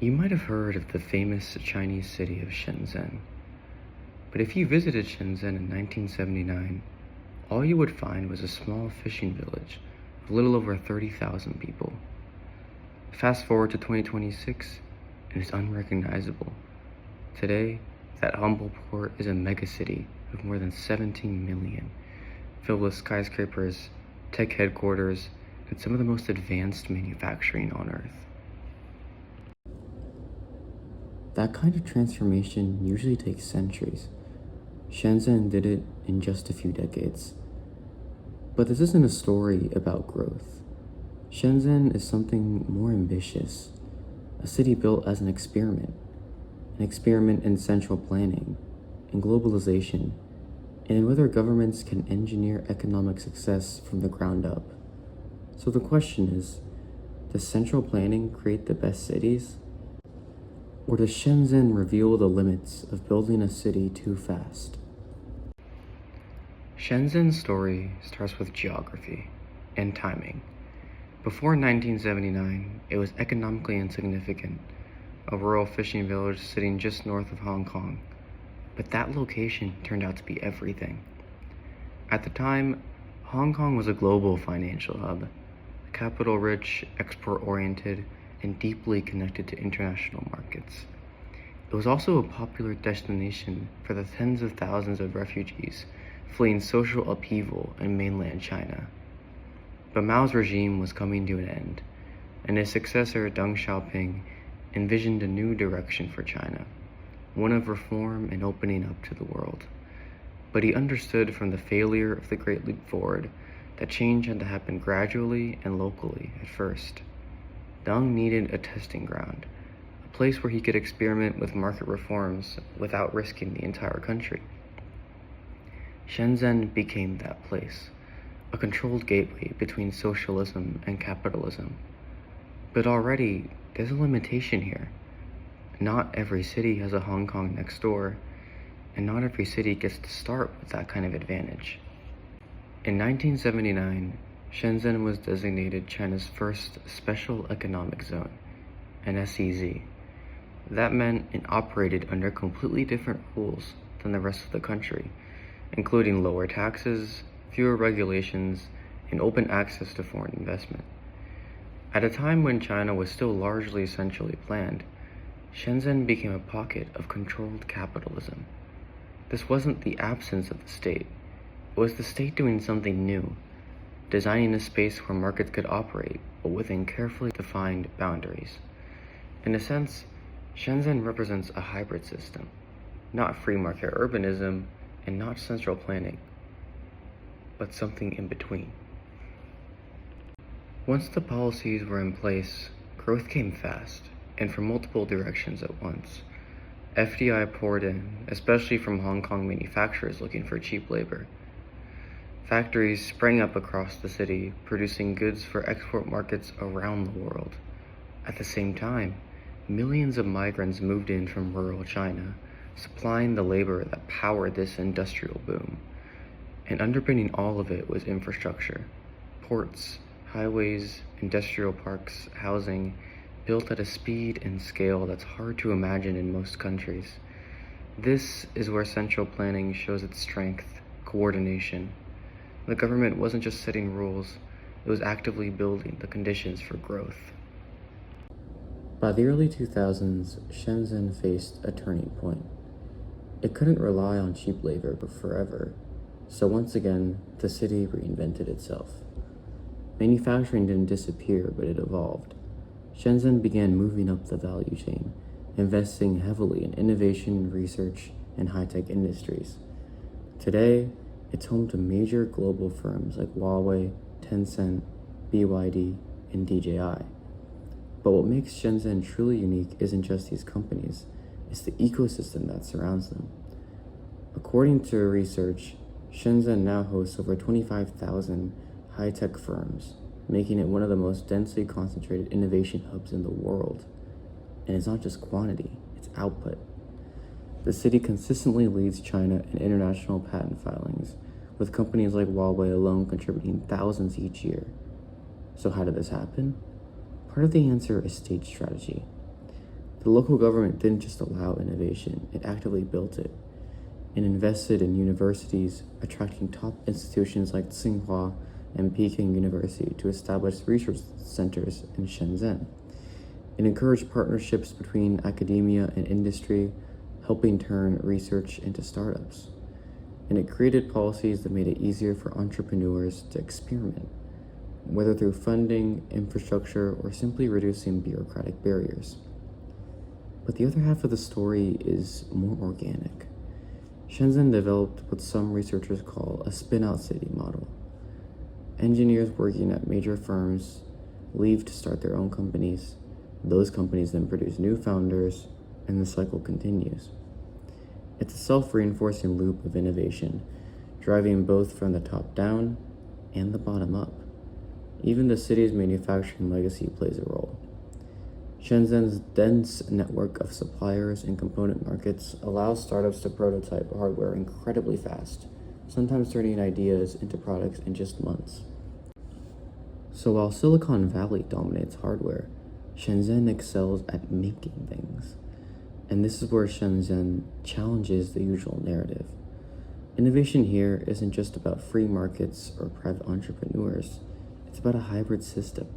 You might have heard of the famous Chinese city of Shenzhen, but if you visited Shenzhen in 1979, all you would find was a small fishing village of a little over 30,000 people. Fast forward to 2026, and it's unrecognizable. Today, that humble port is a megacity of more than 17 million, filled with skyscrapers, tech headquarters, and some of the most advanced manufacturing on Earth. That kind of transformation usually takes centuries. Shenzhen did it in just a few decades. But this isn't a story about growth. Shenzhen is something more ambitious, a city built as an experiment in central planning, in globalization, and in whether governments can engineer economic success from the ground up. So the question is, does central planning create the best cities? Or does Shenzhen reveal the limits of building a city too fast? Shenzhen's story starts with geography and timing. Before 1979, it was economically insignificant, a rural fishing village sitting just north of Hong Kong. But that location turned out to be everything. At the time, Hong Kong was a global financial hub, capital-rich, export-oriented, and deeply connected to international markets. It was also a popular destination for the tens of thousands of refugees fleeing social upheaval in mainland China. But Mao's regime was coming to an end, and his successor Deng Xiaoping envisioned a new direction for China, one of reform and opening up to the world. But he understood from the failure of the Great Leap Forward that change had to happen gradually and locally at first. Deng needed a testing ground, a place where he could experiment with market reforms without risking the entire country. Shenzhen became that place, a controlled gateway between socialism and capitalism. But already, there's a limitation here. Not every city has a Hong Kong next door, and not every city gets to start with that kind of advantage. In 1979, Shenzhen was designated China's first Special Economic Zone, an SEZ. That meant it operated under completely different rules than the rest of the country, including lower taxes, fewer regulations, and open access to foreign investment. At a time when China was still largely centrally planned, Shenzhen became a pocket of controlled capitalism. This wasn't the absence of the state. It was the state doing something new, designing a space where markets could operate, but within carefully defined boundaries. In a sense, Shenzhen represents a hybrid system, not free market urbanism and not central planning, but something in between. Once the policies were in place, growth came fast, and from multiple directions at once. FDI poured in, especially from Hong Kong manufacturers looking for cheap labor. Factories sprang up across the city, producing goods for export markets around the world. At the same time, millions of migrants moved in from rural China, supplying the labor that powered this industrial boom. And underpinning all of it was infrastructure: ports, highways, industrial parks, housing, built at a speed and scale that's hard to imagine in most countries. This is where central planning shows its strength: coordination. The government wasn't just setting rules, it was actively building the conditions for growth. By the early 2000s, Shenzhen faced a turning point. It couldn't rely on cheap labor forever, so once again, the city reinvented itself. Manufacturing didn't disappear, but it evolved. Shenzhen began moving up the value chain, investing heavily in innovation, research, and high-tech industries. Today, it's home to major global firms like Huawei, Tencent, BYD, and DJI. But what makes Shenzhen truly unique isn't just these companies, it's the ecosystem that surrounds them. According to research, Shenzhen now hosts over 25,000 high-tech firms, making it one of the most densely concentrated innovation hubs in the world. And it's not just quantity, it's output. The city consistently leads China in international patent filings, with companies like Huawei alone contributing thousands each year. So how did this happen? Part of the answer is state strategy. The local government didn't just allow innovation, it actively built it and invested in universities, attracting top institutions like Tsinghua and Peking University to establish research centers in Shenzhen. It encouraged partnerships between academia and industry, helping turn research into startups. And it created policies that made it easier for entrepreneurs to experiment, whether through funding, infrastructure, or simply reducing bureaucratic barriers. But the other half of the story is more organic. Shenzhen developed what some researchers call a spin-out city model. Engineers working at major firms leave to start their own companies. Those companies then produce new founders, and the cycle continues. It's a self-reinforcing loop of innovation, driving both from the top down and the bottom up. Even the city's manufacturing legacy plays a role. Shenzhen's dense network of suppliers and component markets allows startups to prototype hardware incredibly fast, sometimes turning ideas into products in just months. So while Silicon Valley dominates hardware, Shenzhen excels at making things. And this is where Shenzhen challenges the usual narrative. Innovation here isn't just about free markets or private entrepreneurs, it's about a hybrid system.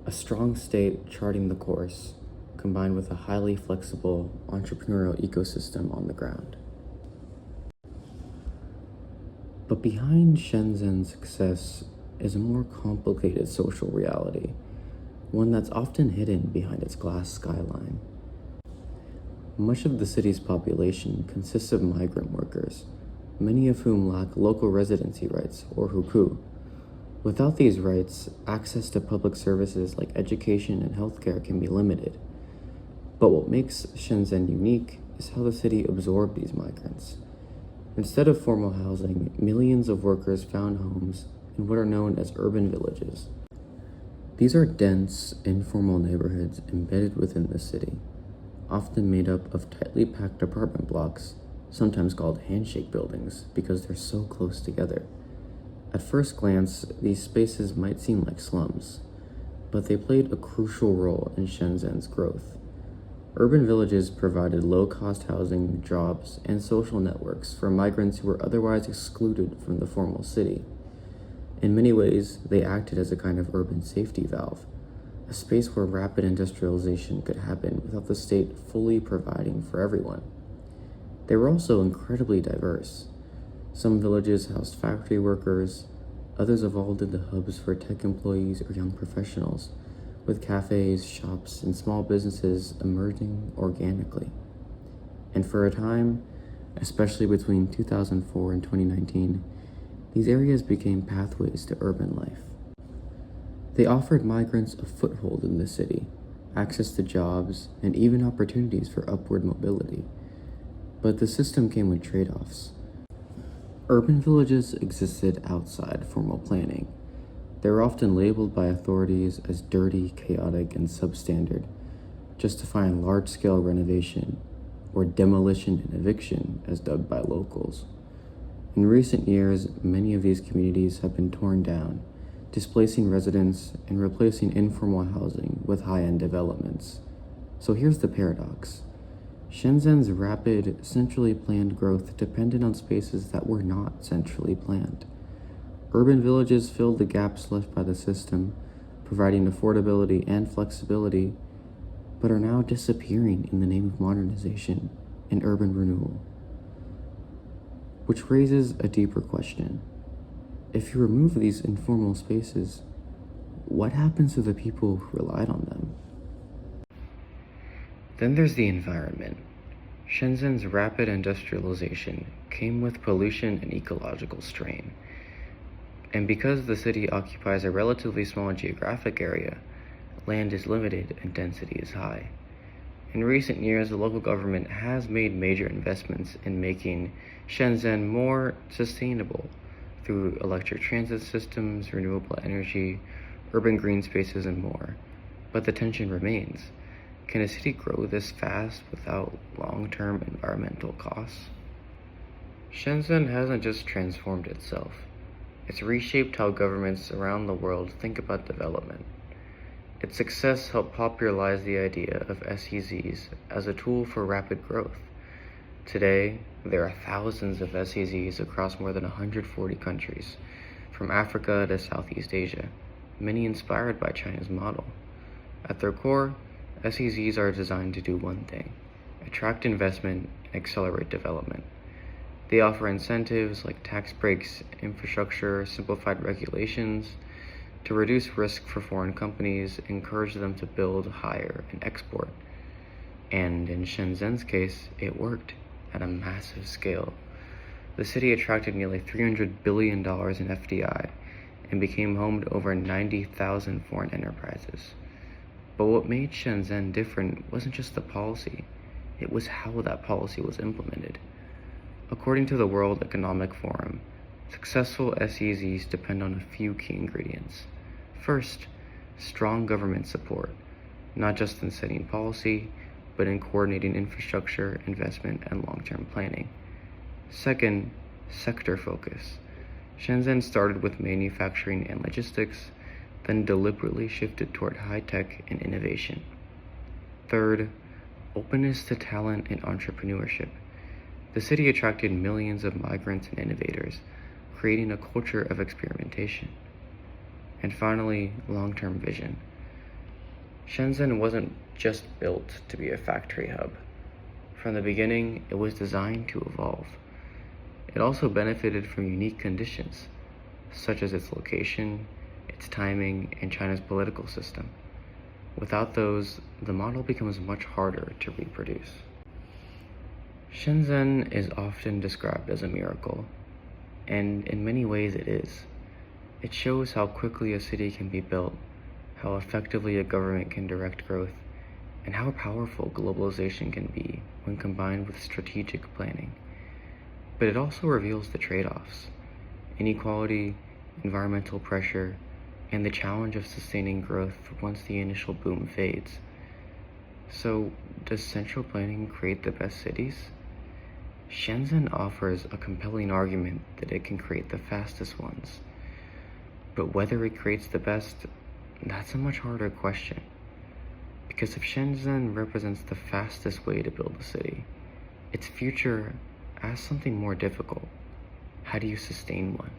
A strong state charting the course, combined with a highly flexible entrepreneurial ecosystem on the ground. But behind Shenzhen's success is a more complicated social reality, one that's often hidden behind its glass skyline. Much of the city's population consists of migrant workers, many of whom lack local residency rights, or hukou. Without these rights, access to public services like education and healthcare can be limited. But what makes Shenzhen unique is how the city absorbed these migrants. Instead of formal housing, millions of workers found homes in what are known as urban villages. These are dense, informal neighborhoods embedded within the city, often made up of tightly packed apartment blocks, sometimes called handshake buildings because they're so close together. At first glance, these spaces might seem like slums, but they played a crucial role in Shenzhen's growth. Urban villages provided low-cost housing, jobs, and social networks for migrants who were otherwise excluded from the formal city. In many ways, they acted as a kind of urban safety valve, a space where rapid industrialization could happen without the state fully providing for everyone. They were also incredibly diverse. Some villages housed factory workers, others evolved into hubs for tech employees or young professionals, with cafes, shops, and small businesses emerging organically. And for a time, especially between 2004 and 2019, these areas became pathways to urban life. They offered migrants a foothold in the city, access to jobs, and even opportunities for upward mobility. But the system came with trade-offs. Urban villages existed outside formal planning. They were often labeled by authorities as dirty, chaotic, and substandard, justifying large-scale renovation or demolition and eviction as dubbed by locals. In recent years, many of these communities have been torn down, displacing residents and replacing informal housing with high-end developments. So here's the paradox. Shenzhen's rapid, centrally planned growth depended on spaces that were not centrally planned. Urban villages filled the gaps left by the system, providing affordability and flexibility, but are now disappearing in the name of modernization and urban renewal. Which raises a deeper question. If you remove these informal spaces, what happens to the people who relied on them? Then there's the environment. Shenzhen's rapid industrialization came with pollution and ecological strain. And because the city occupies a relatively small geographic area, land is limited and density is high. In recent years, the local government has made major investments in making Shenzhen more sustainable through electric transit systems, renewable energy, urban green spaces, and more. But the tension remains. Can a city grow this fast without long-term environmental costs? Shenzhen hasn't just transformed itself. It's reshaped how governments around the world think about development. Its success helped popularize the idea of SEZs as a tool for rapid growth. Today, there are thousands of SEZs across more than 140 countries, from Africa to Southeast Asia, many inspired by China's model. At their core, SEZs are designed to do one thing: attract investment and accelerate development. They offer incentives like tax breaks, infrastructure, simplified regulations to reduce risk for foreign companies, encourage them to build, hire, and export. And in Shenzhen's case, it worked at a massive scale. The city attracted nearly $300 billion in FDI and became home to over 90,000 foreign enterprises. But what made Shenzhen different wasn't just the policy, it was how that policy was implemented. According to the World Economic Forum, successful SEZs depend on a few key ingredients. First, strong government support, not just in setting policy, but in coordinating infrastructure, investment, and long-term planning. Second, sector focus. Shenzhen started with manufacturing and logistics, then deliberately shifted toward high-tech and innovation. Third, openness to talent and entrepreneurship. The city attracted millions of migrants and innovators, creating a culture of experimentation. And finally, long-term vision. Shenzhen wasn't just built to be a factory hub. From the beginning, it was designed to evolve. It also benefited from unique conditions, such as its location, its timing, and China's political system. Without those, the model becomes much harder to reproduce. Shenzhen is often described as a miracle, and in many ways it is. It shows how quickly a city can be built, how effectively a government can direct growth, and how powerful globalization can be when combined with strategic planning. But it also reveals the trade-offs: inequality, environmental pressure, and the challenge of sustaining growth once the initial boom fades. So, does central planning create the best cities? Shenzhen offers a compelling argument that it can create the fastest ones. But whether it creates the best, that's a much harder question. Because if Shenzhen represents the fastest way to build a city, its future asks something more difficult. How do you sustain one?